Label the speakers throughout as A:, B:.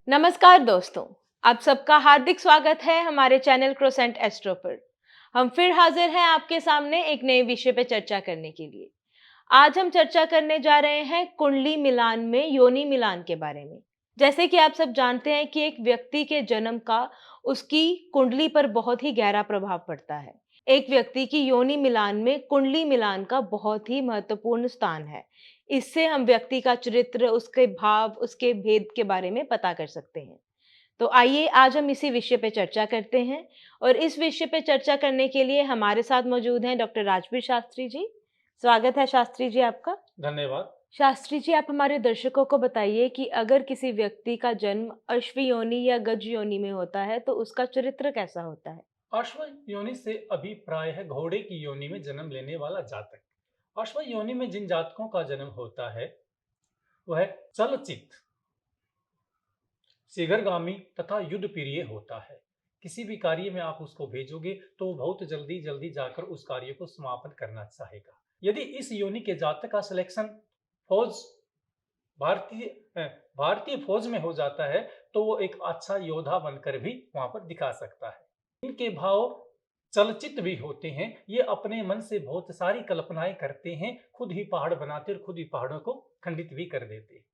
A: नमस्कार दोस्तों, आप सबका हार्दिक स्वागत है हमारे चैनल क्रोसेंट एस्ट्रो पर। हम फिर हाजिर हैं आपके सामने एक नए विषय पे चर्चा करने के लिए। आज हम चर्चा करने जा रहे हैं कुंडली मिलान में योनि मिलान के बारे में। जैसे कि आप सब जानते हैं कि एक व्यक्ति के जन्म का उसकी कुंडली पर बहुत ही गहरा प्रभाव पड़ता है। एक व्यक्ति की योनि मिलान में कुंडली मिलान का बहुत ही महत्वपूर्ण स्थान है। इससे हम व्यक्ति का चरित्र, उसके भाव, उसके भेद के बारे में पता कर सकते हैं। तो आइए आज हम इसी विषय पे चर्चा करते हैं और इस विषय पे चर्चा करने के लिए हमारे साथ मौजूद हैं डॉक्टर राजवीर शास्त्री जी। स्वागत है शास्त्री जी आपका।
B: धन्यवाद।
A: शास्त्री जी, आप हमारे दर्शकों को बताइए कि अगर किसी व्यक्ति का जन्म अश्व योनि या गज योनि में होता है तो उसका चरित्र कैसा होता है?
B: अश्व योनि से अभिप्राय है घोड़े की योनि में जन्म लेने वाला जातक। अश्व योनि में जिन जातकों का जन्म होता है वह चलचित, शीघ्रगामी तथा युद्ध प्रिय होता है। किसी भी कार्य में आप उसको भेजोगे तो वो बहुत जल्दी जल्दी जाकर उस कार्य को समापन करना चाहेगा। यदि इस योनि के जातक का सिलेक्शन फौज भारतीय भारतीय फौज में हो जाता है तो वो एक अच्छा योद्धा बनकर भी वहां पर दिखा सकता है। इनके भाव चलचित भी होते हैं। ये अपने मन से बहुत सारी कल्पनाएं करते हैं, खुद ही पहाड़ बनाते और खुद ही पहाड़ों को खंडित भी कर देते हैं।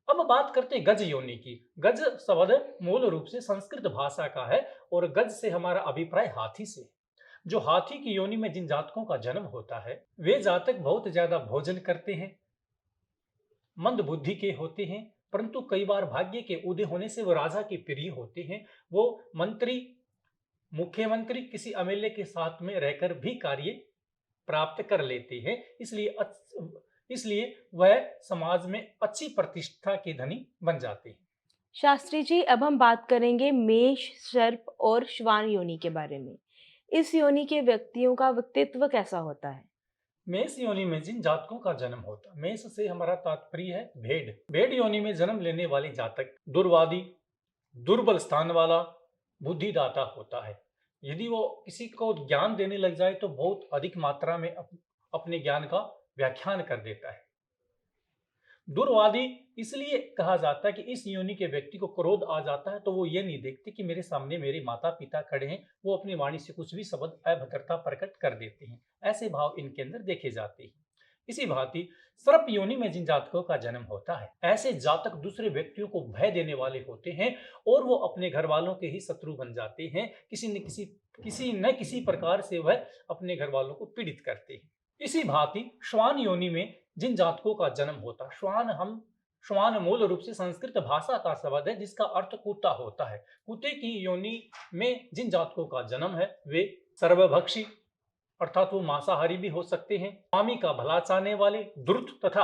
B: अब बात करते हैं गज योनि की। गज शब्द मूल रूप से संस्कृत भाषा का है और गज से हमारा अभिप्राय हाथी से। जो हाथी की योनि में जिन जातकों का जन्म होता है वे जातक बहुत ज्यादा भोजन करते हैं, मंद बुद्धि के होते हैं, परंतु कई बार भाग्य के उदय होने से वो राजा के प्रिय होते हैं। वो मंत्री, मुख्यमंत्री, किसी एमएलए के साथ में रहकर भी कार्य प्राप्त कर लेते हैं। इसलिए वह समाज में अच्छी प्रतिष्ठा के धनी बन जाते हैं।
A: शास्त्री जी, अब हम बात करेंगे मेष, सर्प और श्वान योनि के बारे में। इस योनि के व्यक्तियों का व्यक्तित्व कैसा होता है?
B: मेष योनि में जिन जातकों का जन्म होता है, मेष से हमारा तात्पर्य है भेड़। भेड़ योनि में जन्म लेने वाले जातक दुर्वादी, दुर्बल स्थान वाला, बुद्धिदाता होता है। यदि वो किसी को ज्ञान देने लग जाए तो बहुत अधिक मात्रा में अपने ज्ञान का व्याख्यान कर देता है। दुर्वादी इसलिए कहा जाता है कि इस योनि के व्यक्ति को क्रोध आ जाता है तो वो ये नहीं देखते कि मेरे सामने मेरे माता पिता खड़े हैं, वो अपनी वाणी से कुछ भी शब्द अभद्रता प्रकट कर देते हैं। ऐसे भाव इनके अंदर देखे जाते हैं। इसी भांति सर्प योनि में जिन जातकों का जन्म होता है ऐसे जातक दूसरे व्यक्तियों को भय देने वाले होते हैं और वो अपने घर वालों के ही शत्रु बन जाते हैं। किसी न किसी प्रकार से वह अपने घर वालों को पीड़ित करते हैं। इसी भांति श्वान योनि में जिन जातकों का जन्म होता है, श्वान मूल रूप से संस्कृत भाषा का शब्द है जिसका अर्थ कुत्ता होता है। कुत्ते की योनि में जिन जातकों का जन्म है वे सर्वभक्षी अर्थात वो मांसाहारी भी हो सकते हैं, स्वामी का भला चाहने वाले, द्रुत तथा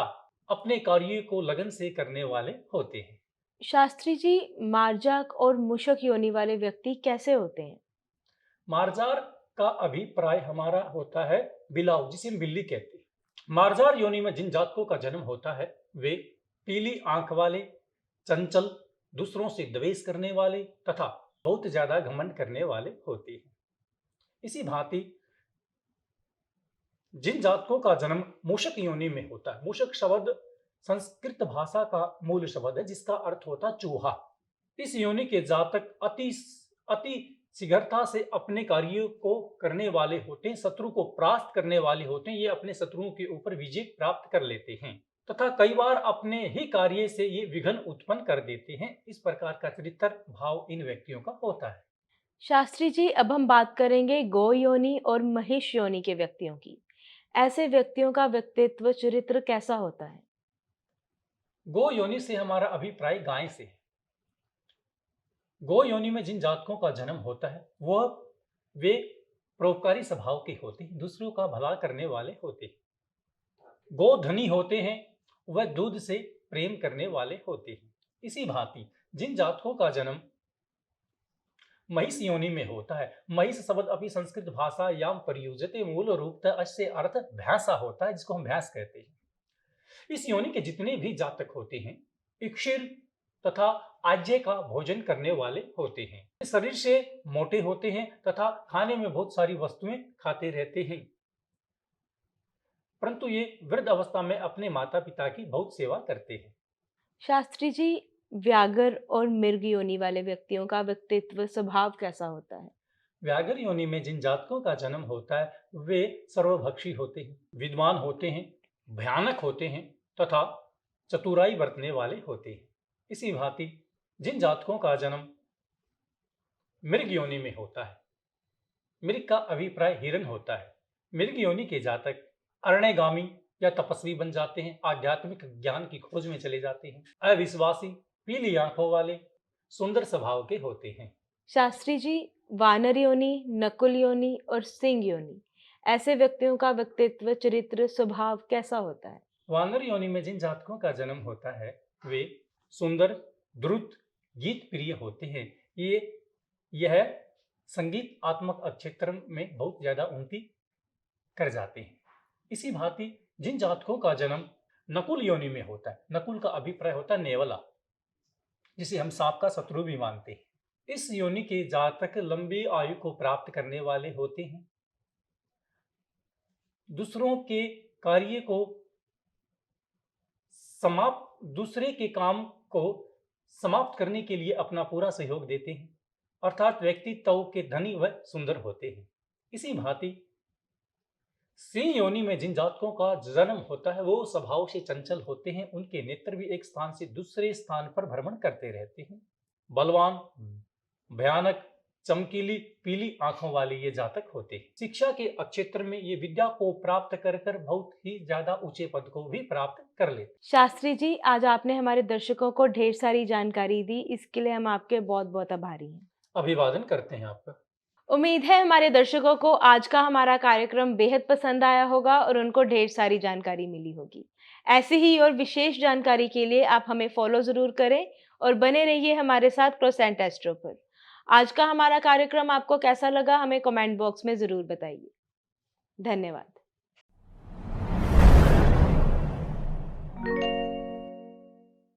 B: अपने कार्य को लगन से करने वाले होते हैं।
A: शास्त्री जी, मार्जाक और मुशक योनि वाले व्यक्ति कैसे होते हैं?
B: मार्जार का अभिप्राय हमारा होता है बिलाव, जिसे हम बिल्ली कहते हैं। मार्जार योनि में जिन जातकों का जन्म होता है वे पीली आंख वाले, चंचल, दूसरों से द्वेष करने वाले तथा बहुत ज्यादा घमंड करने वाले होते हैं। इसी भांति जिन जातकों का जन्म मूषक योनि में होता है, मूषक शब्द संस्कृत भाषा का मूल शब्द है जिसका अर्थ होता है चूहा। इस योनि के जातक अति शीघ्रता से अपने कार्यों को करने वाले होते हैं, शत्रु को परास्त करने वाले होते हैं। ये अपने शत्रुओं के ऊपर विजय प्राप्त कर लेते हैं तथा कई बार अपने ही कार्य से ये विघ्न उत्पन्न कर देते हैं। इस प्रकार का चरित्र भाव इन व्यक्तियों का होता है।
A: शास्त्री जी, अब हम बात करेंगे गौ योनि और महिष योनि के व्यक्तियों की। ऐसे व्यक्तियों का व्यक्तित्व चरित्र कैसा होता है?
B: गो योनि से हमारा अभिप्राय गाय से है। गो योनि में जिन जातकों का जन्म होता है वह वे परोपकारी स्वभाव के होते हैं, दूसरों का भला करने वाले होते हैं। गो धनी होते हैं, वह दूध से प्रेम करने वाले होते हैं। इसी भांति जिन जातकों का जन्म महिष योनि में होता है, महिष शब्द अभी संस्कृत भाषा याम प्रयुज्यते मूल रूप अस्य अर्थ भैंसा होता है जिसको हम भैंस कहते हैं। इस योनि के जितने भी जातक होते हैं इक्षिर तथा आज्य का भोजन करने वाले होते हैं। शरीर से मोटे होते हैं तथा खाने में बहुत सारी वस्तुएं खाते रहते हैं, परंतु ये वृद्ध अवस्था में अपने माता पिता की बहुत सेवा करते हैं।
A: शास्त्री जी, व्याघ्र और मृग योनि वाले व्यक्तियों का व्यक्तित्व स्वभाव कैसा होता है?
B: व्याघ्र योनि में जिन जातकों का जन्म होता है वे सर्वभक्षी होते हैं, विद्वान होते हैं, भयानक होते हैं तथा चतुराई बरतने वाले होते हैं। इसी भांति जिन जातकों का जन्म मृग योनि में होता है, मृग का अभिप्राय हिरण होता है। मृग योनि के जातक अरण्यगामी या तपस्वी बन जाते हैं, आध्यात्मिक ज्ञान की खोज में चले जाते हैं, अविश्वासी, पीली आंखों वाले, सुंदर स्वभाव के होते हैं।
A: शास्त्री जी, वानर योनि, नकुल योनि और सिंह योनि ऐसे व्यक्तियों का व्यक्तित्व, चरित्र, स्वभाव कैसा होता है?
B: वानर योनि में जिन जातकों का जन्म होता है वे सुंदर, द्रुत, गीत प्रिय होते हैं। यह संगीतात्मक क्षेत्र में बहुत ज्यादा उन्नति कर जाते हैं। इसी भांति जिन जातकों का जन्म नकुल योनि में होता है, नकुल का अभिप्राय होता है नेवला, जिसे हम सांप का शत्रु भी मानते हैं। इस योनि के जातक लंबी आयु को प्राप्त करने वाले होते हैं, दूसरों के कार्य को दूसरे के काम को समाप्त करने के लिए अपना पूरा सहयोग देते हैं, अर्थात व्यक्तित्व के धनी व सुंदर होते हैं। इसी भांति सिंह योनि में जिन जातकों का जन्म होता है वो स्वभाव से चंचल होते हैं, उनके नेत्र भी एक स्थान से दूसरे स्थान पर भ्रमण करते रहते हैं। बलवान, भयानक, चमकीली, पीली आंखों वाले ये जातक होते हैं। शिक्षा के क्षेत्र में ये विद्या को प्राप्त कर बहुत ही ज्यादा ऊंचे पद को भी प्राप्त कर लेते।
A: शास्त्री जी, आज आपने हमारे दर्शकों को ढेर सारी जानकारी दी, इसके लिए हम आपके बहुत बहुत आभारी हैं।
B: अभिवादन करते हैं आपका।
A: उम्मीद है हमारे दर्शकों को आज का हमारा कार्यक्रम बेहद पसंद आया होगा और उनको ढेर सारी जानकारी मिली होगी। ऐसी ही और विशेष जानकारी के लिए आप हमें फॉलो ज़रूर करें और बने रहिए हमारे साथ क्रोसेंट एस्ट्रो पर। आज का हमारा कार्यक्रम आपको कैसा लगा हमें कमेंट बॉक्स में ज़रूर बताइए। धन्यवाद।